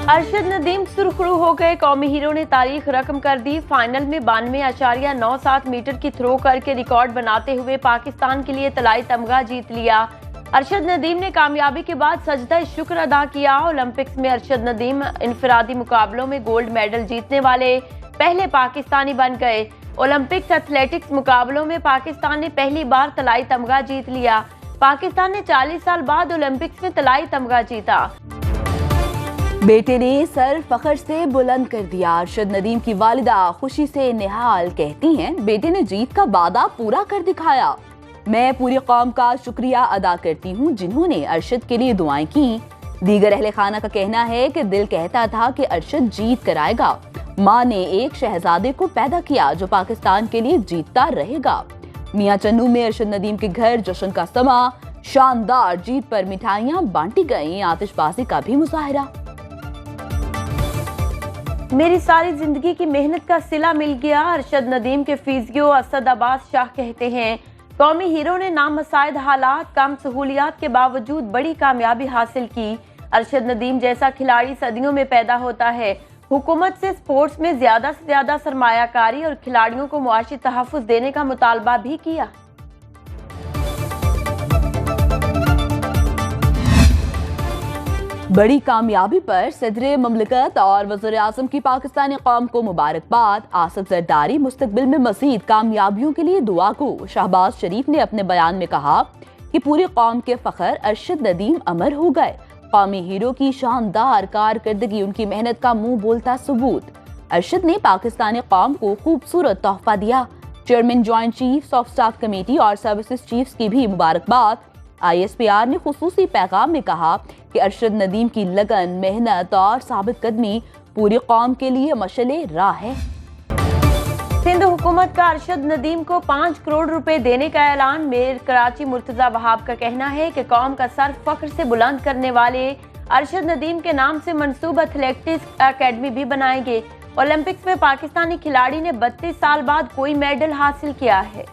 अरशद नदीम सुरखरू हो गए। कौमी हीरो ने तारीख रकम कर दी। फाइनल में 92.97 मीटर की थ्रो करके रिकॉर्ड बनाते हुए पाकिस्तान के लिए तलाई तमगा जीत लिया। अरशद नदीम ने कामयाबी के बाद सजदा शुक्र अदा किया। ओलंपिक्स में अरशद नदीम इनफरादी मुकाबलों में गोल्ड मेडल जीतने वाले पहले पाकिस्तानी बन गए। ओलंपिक्स एथलेटिक्स मुकाबलों में पाकिस्तान ने पहली बार तलाई तमगा जीत लिया। पाकिस्तान ने 40 साल बाद ओलंपिक्स में तलाई तमगा जीता। बेटे ने सर फखर से बुलंद कर दिया। अरशद नदीम की वालिदा खुशी से निहाल कहती हैं, बेटे ने जीत का वादा पूरा कर दिखाया। मैं पूरी कौम का शुक्रिया अदा करती हूँ जिन्होंने अरशद के लिए दुआएं की। दीगर अहले खाना का कहना है कि दिल कहता था कि अरशद जीत कर आएगा। माँ ने एक शहजादे को पैदा किया जो पाकिस्तान के लिए जीतता रहेगा। मियां चन्नू में अरशद नदीम के घर जश्न का समा, शानदार जीत पर मिठाइयाँ बांटी गईं, आतिशबाजी का भी मुजाहरा। मेरी सारी जिंदगी की मेहनत का सिला मिल गया। अरशद नदीम के फिजियो असद अब्बास शाह कहते हैं, कौमी हीरो ने नामसाइद हालात कम सहूलियात के बावजूद बड़ी कामयाबी हासिल की। अरशद नदीम जैसा खिलाड़ी सदियों में पैदा होता है। हुकूमत से स्पोर्ट्स में ज्यादा से ज्यादा सरमायाकारी और खिलाड़ियों को मुआशी तहफ़्फ़ुज़ देने का मुतालबा भी किया। बड़ी कामयाबी पर सदर ममलकत और वज़ीर-ए-आज़म की पाकिस्तानी कौम को मुबारकबाद। आसिफ ज़रदारी मुस्तकबिल में मज़ीद कामयाबियों के लिए दुआ को। शहबाज शरीफ ने अपने बयान में कहा कि पूरी कौम के फ़ख्र अरशद नदीम अमर हो गए। कौमी हीरो की शानदार कारकर्दगी उनकी मेहनत का मुंह बोलता सबूत। अरशद ने पाकिस्तानी कौम को खूबसूरत तोहफा दिया। Chairman joint chiefs of staff committee और सर्विसेज चीफ्स की भी मुबारकबाद। ISPR ने खुसूसी पैगाम में कहा कि अरशद नदीम की लगन, मेहनत और साबित कदमी पूरी कौम के लिए मशले राह है। सिंध हुकूमत का अरशद नदीम को 5 करोड़ रुपए देने का ऐलान। मेयर कराची मुर्तजा वहाब का कहना है कि कौम का सर फख्र से बुलंद करने वाले अरशद नदीम के नाम से मंसूब एथलेटिक्स अकेडमी भी बनाएंगे। ओलंपिक्स में पाकिस्तानी खिलाड़ी ने 32 साल बाद कोई मेडल हासिल किया है।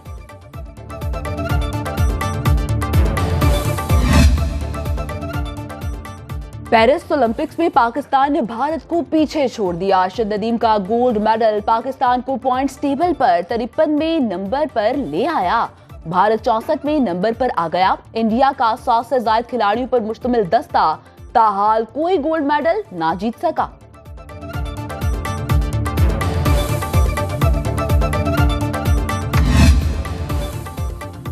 पेरिस ओलंपिक्स में पाकिस्तान ने भारत को पीछे छोड़ दिया। अरशद नदीम का गोल्ड मेडल पाकिस्तान को पॉइंट्स टेबल पर 53वें नंबर पर ले आया। भारत 64वें नंबर पर आ गया। इंडिया का 100 से ज्यादा खिलाड़ियों पर मुश्तमिल दस्ता ताहाल कोई गोल्ड मेडल ना जीत सका।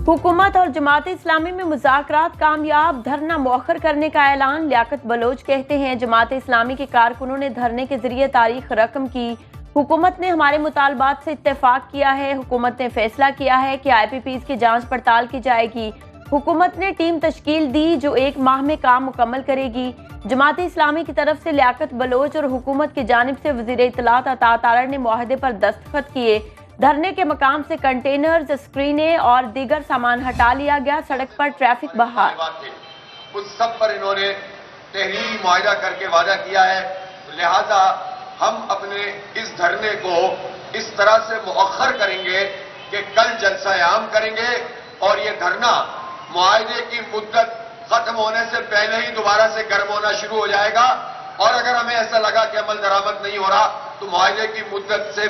हुकूमत और जमात इस्लामी में मुज़ाकरात कामयाब। धरना मौखर करने का ऐलान। लियाकत बलोच कहते हैं, जमात इस्लामी के कारकुनों ने धरने के जरिए तारीख रकम की। हुकूमत ने हमारे मुतालबात से इत्तेफाक किया है। हुकूमत ने फैसला किया है कि IPPs की जांच पड़ताल की जाएगी। हुकूमत ने टीम तश्कील दी जो 1 माह में काम मुकम्मल करेगी। जमात इस्लामी की तरफ से लियाकत बलोच और हुकूमत की जानिब से वज़ीर इत्तलात अता तारड़ ने मुआहदे पर दस्तखत किए। धरने के मकाम से कंटेनर्स, स्क्रीनें और दीगर सामान हटा लिया गया। सड़क पर ट्रैफिक बहाल। उस सब पर इन्होंने तहरीरी मुआहदा करके वादा किया है। लिहाजा हम अपने इस धरने को इस तरह से मुअख्खर करेंगे कि कल जलसा आम करेंगे और ये धरना मुआहदे की मुद्दत खत्म होने से पहले ही दोबारा से गर्म होना शुरू हो जाएगा। और अगर हमें ऐसा लगा कि अमल दरामद नहीं हो रहा तो मुआहदे की मुद्दत से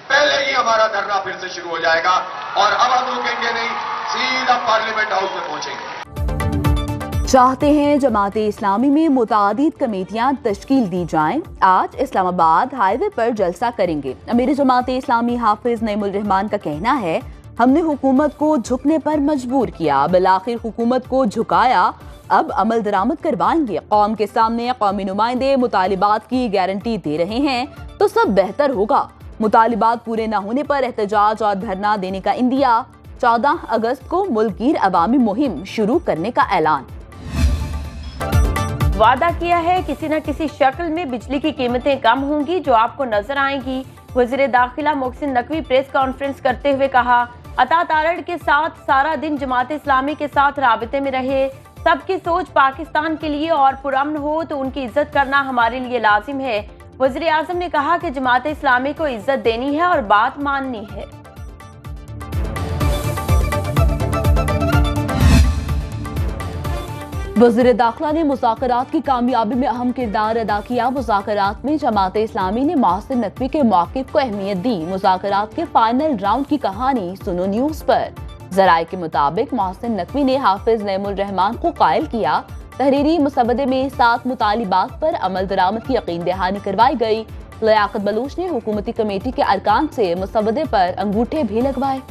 पहले ही हमारा धरना फिर से शुरू हो जाएगा और अब हम रुकेंगे नहीं, सीधा पार्लियामेंट हाउस में पहुंचेंगे। चाहते हैं जमात इस्लामी में मुतादिद कमेटियां तश्कील दी जाएं। आज इस्लामाबाद हाईवे पर जलसा करेंगे। अमीर जमात इस्लामी हाफिज नईमुल रहमान का कहना है, हमने हुकूमत को झुकने पर मजबूर किया, बिलाखिर हुकूमत को झुकाया, अब अमल दरामद करवाएंगे। कौम के सामने कौमी नुमाइंदे मुतालिबात की गारंटी दे रहे हैं तो सब बेहतर होगा। मुतालिबात पूरे न होने पर एहतजाज और धरना देने का इंदिया। 14 अगस्त को मुल्कगीर अवामी मुहिम शुरू करने का ऐलान। वादा किया है किसी न किसी शक्ल में बिजली की कीमतें कम होंगी जो आपको नजर आएंगी। वज़ीर दाखिला मोहसिन नकवी प्रेस कॉन्फ्रेंस करते हुए कहा, अता तारड़ के साथ सारा दिन जमात इस्लामी के साथ राबिते में रहे। सबकी सोच पाकिस्तान के लिए और पुरअमन हो तो उनकी इज्जत करना हमारे लिए लाजिम है। वज़ीर आज़म ने कहा कि जमात इस्लामी को इज्जत देनी है और बात माननी है। वज़ीर दाखिला ने मुज़ाकरात की कामयाबी में अहम किरदार अदा किया। मुज़ाकरात में जमात इस्लामी ने मोहसिन नकवी के मौक़िफ़ को अहमियत दी। मुज़ाकरात के फाइनल राउंड की कहानी सुनो न्यूज़ पर। ज़राए के मुताबिक मोहसिन नकवी ने हाफिज नईमुर रहमान को कायल किया। तहरीरी मुसवदे में 7 मुतालिबात पर अमल दरामद की यकीन दहानी करवाई गई। लियाकत बलूच ने हुकूमती कमेटी के अरकान से मुसवदे पर अंगूठे भी लगवाए।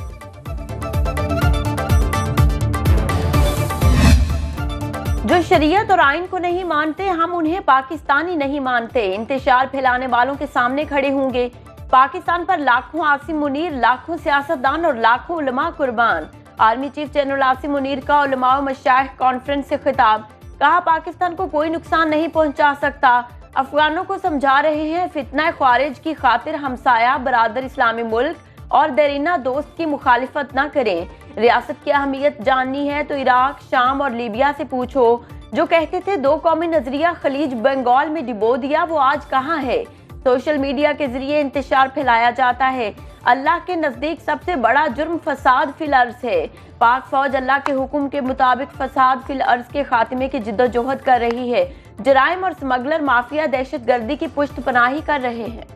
जो शरीयत और आइन को नहीं मानते, हम उन्हें पाकिस्तानी नहीं मानते। इंतशार फैलाने वालों के सामने खड़े होंगे। पाकिस्तान पर लाखों आसिम मुनीर, लाखों सियासतदान और लाखों उलमा कुर्बान। Army chief general Asim Munir का उलमा व मशाइख कॉन्फ्रेंस से खिताब। कहा, पाकिस्तान को कोई नुकसान नहीं पहुंचा सकता। अफगानों को समझा रहे हैं, फितना ख्वारिज की खातिर हमसाया बरादर इस्लामी मुल्क और देरीना दोस्त की मुखालिफत न करें। रियासत की अहमियत जाननी है तो इराक, शाम और लीबिया से पूछो। जो कहते थे 2 कौमी नजरिया खलीज बंगाल में डिबो दिया, वो आज कहाँ है? सोशल मीडिया के जरिए इंतशार फैलाया जाता है। अल्लाह के नजदीक सबसे बड़ा जुर्म फसाद फिल अर्ज है। पाक फौज अल्लाह के हुक्म के मुताबिक फसाद फिल अर्ज के खात्मे की जिद्दोजहद कर रही है। जराइम और स्मगलर माफिया दहशतगर्दी की पुष्ट पनाही कर रहे हैं।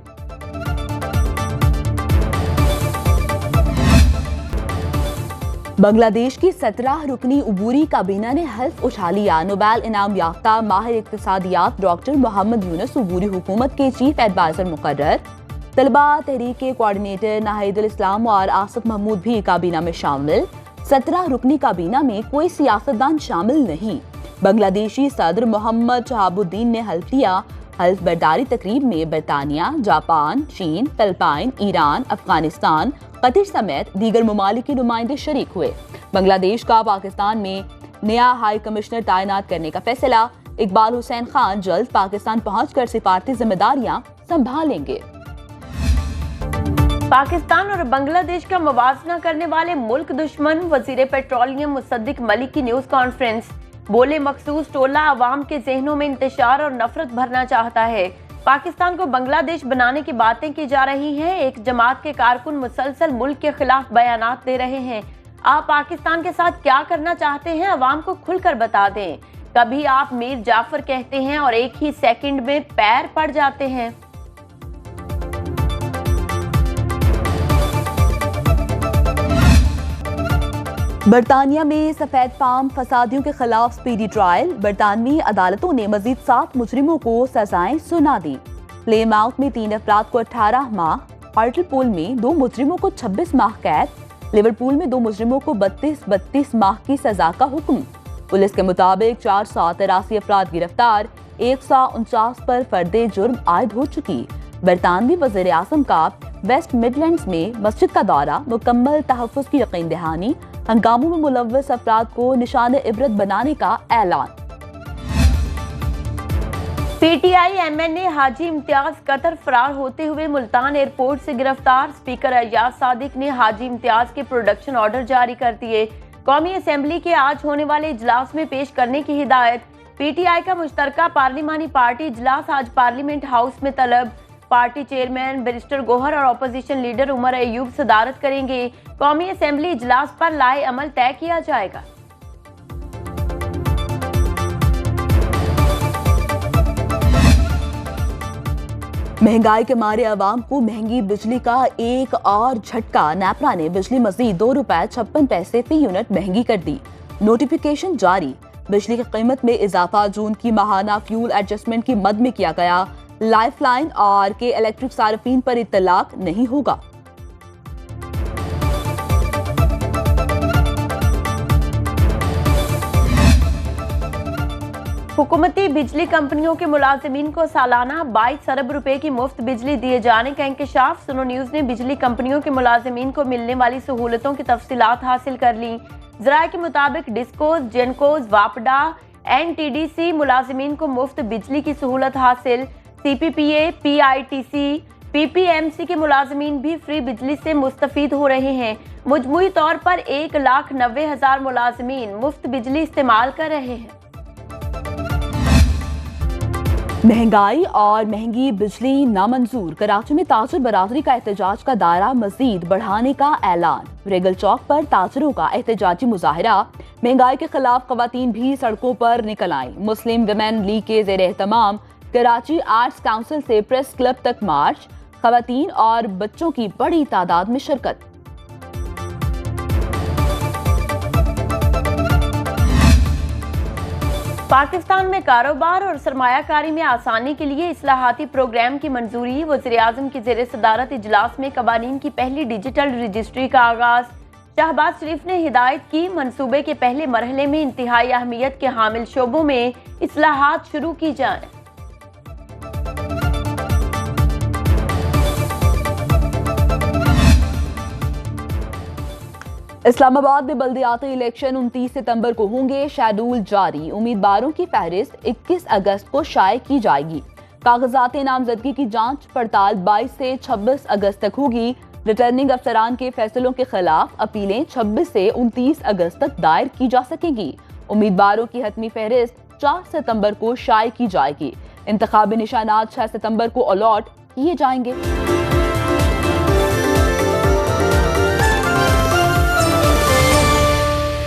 बांग्लादेश की 17 रुकनी उबूरी काबीना ने हल्फ उठा लिया। नोबेल इनाम याफ्ता माहिर इक्तिसादियात डॉक्टर मोहम्मद यूनुस उबूरी हुकूमत के चीफ एडवाइजर मुकर्रर। तलबा तहरीक के कोऑर्डिनेटर नाहिदुल इस्लाम और आसिफ महमूद भी काबीना में शामिल। 17 रुकनी काबीना में कोई सियासतदान शामिल नहीं। बांग्लादेशी सदर मोहम्मद शहाबुद्दीन ने हल्फ लिया। हल्फ बर्दारी तकरीब में बरतानिया, जापान, चीन, फिलिपाइन, ईरान, अफगानिस्तान, कतर समेत दीगर ममालिक के नुमाइंदे शरीक हुए। बांग्लादेश का पाकिस्तान में नया हाई कमिश्नर तैनात करने का फैसला। इकबाल हुसैन खान जल्द पाकिस्तान पहुंचकर सिफारती जिम्मेदारियां संभालेंगे। पाकिस्तान और बांग्लादेश का मुवाजना करने वाले मुल्क दुश्मन। वजीर पेट्रोलियम मुसद्दिक मलिक की न्यूज कॉन्फ्रेंस। बोले, मखसूस टोला अवाम के जहनों में इंतशार और नफरत भरना चाहता है। पाकिस्तान को बांग्लादेश बनाने की बातें की जा रही हैं। एक जमात के कारकुन मुसलसल मुल्क के खिलाफ बयानात दे रहे हैं। आप पाकिस्तान के साथ क्या करना चाहते हैं, अवाम को खुलकर बता दें। कभी आप मीर जाफर कहते हैं और एक ही सेकंड में पैर पड़ जाते हैं। बरतानिया में सफेद फार्म फसादियों के खिलाफ स्पीडी ट्रायल। बरतानवी अदालतों ने मजीद 7 मुजरिमों को सजाएं सुना दी। प्लेमाउथ में 3 अफराद को 18 माह, हार्टलपूल में 2 मुजरिमों को 26 माह कैद, लिवरपूल में 2 मुजरिमों को 32 माह की सजा का हुक्म। पुलिस के मुताबिक 483 अफराद गिरफ्तार, 149 पर फर्दे जुर्म आयद हो चुकी। बरतानवी वज़ीर आज़म का वेस्ट मिडलैंड्स में मस्जिद का दौरा, मुकम्मल तहफ़्फ़ुज़ की यकीन दहानी, हंगामों में मुलव्वस अफराद को निशान इबरत बनाने का ऐलान। पीटीआई एमएनए हाजी इम्तियाज कतर फरार होते हुए मुल्तान एयरपोर्ट से गिरफ्तार। स्पीकर अय्याज सादिक ने हाजी इम्तियाज के प्रोडक्शन ऑर्डर जारी कर दिए। कौमी असेंबली के आज होने वाले इजलास में पेश करने की हिदायत। पीटीआई का मुश्तरका पार्लिमानी पार्टी इजलास आज पार्लियामेंट हाउस में तलब। पार्टी चेयरमैन बैरिस्टर गोहर और अपोजिशन लीडर उमर अयूब सदारत करेंगे। कौमी असेंबली इजलास पर लाए अमल तय किया जाएगा। महंगाई के मारे आवाम को महंगी बिजली का एक और झटका। नेपरा ने बिजली मजीद ₹2.56 फी यूनिट महंगी कर दी। नोटिफिकेशन जारी। बिजली की कीमत में इजाफा जून की माहाना फ्यूल एडजस्टमेंट की मद में किया गया। लाइफलाइन और के इलेक्ट्रिक सार्फिन पर इत्तलाक नहीं होगा। हुकूमती बिजली कंपनियों के मुलाजिमीन को सालाना 22 अरब रुपए की मुफ्त बिजली दिए जाने का इंकशाफ। सुनो न्यूज ने बिजली कंपनियों के मुलाजिमीन को मिलने वाली सहूलतों की तफसीलात हासिल कर ली। जराये के मुताबिक डिस्कोज, जेनकोज, वापडा, एनटीडीसी मुलाजिमीन को मुफ्त बिजली की सहूलत हासिल। सीपीपीए, पीआईटीसी, पीपीएमसी के मुलाजिमीन भी फ्री बिजली से मुस्तफीद हो रहे हैं। मजमूई तौर पर 1,90,000 मुलाजिमीन मुफ्त बिजली इस्तेमाल कर रहे हैं। महंगाई और महंगी बिजली नामंजूर, कराची में ताजर बरादरी का एहतजाज का दायरा मजीद बढ़ाने का ऐलान। रेगल चौक पर ताजरों का एहतजाजी मुजाहरा, महंगाई के खिलाफ खवातीन भी सड़कों पर निकल आई। मुस्लिम विमेन लीग के ज़ेर एहतमाम कराची आर्ट्स काउंसिल से प्रेस क्लब तक मार्च, खवातीन और बच्चों की बड़ी तादाद में शिरकत। पाकिस्तान में कारोबार और सरमायाकारी में आसानी के लिए इस्लाहाती प्रोग्राम की मंजूरी, वज़ीर-ए-आज़म की ज़ेर सदारत इजलास में कवानीन की पहली डिजिटल रजिस्ट्री का आगाज। शहबाज शरीफ ने हिदायत की, मंसूबे के पहले मरहले में इंतहाई अहमियत के हामिल शोबों में इस्लाहात शुरू की जाएं। इस्लामाबाद में बल्दियाती इलेक्शन 29 सितंबर को होंगे, शेड्यूल जारी। उम्मीदवारों की फहरिस्त 21 अगस्त को शाये की जाएगी। कागजात नामजदगी की जांच पड़ताल 22 से 26 अगस्त तक होगी। रिटर्निंग अफसरान के फैसलों के खिलाफ अपीलें 26 से 29 अगस्त तक दायर की जा सकेंगी। उम्मीदवारों की हतमी फहरिस्त 4 सितंबर को शाये की जाएगी। इंतखाबी निशानात 6 सितंबर को अलॉट किए जाएंगे।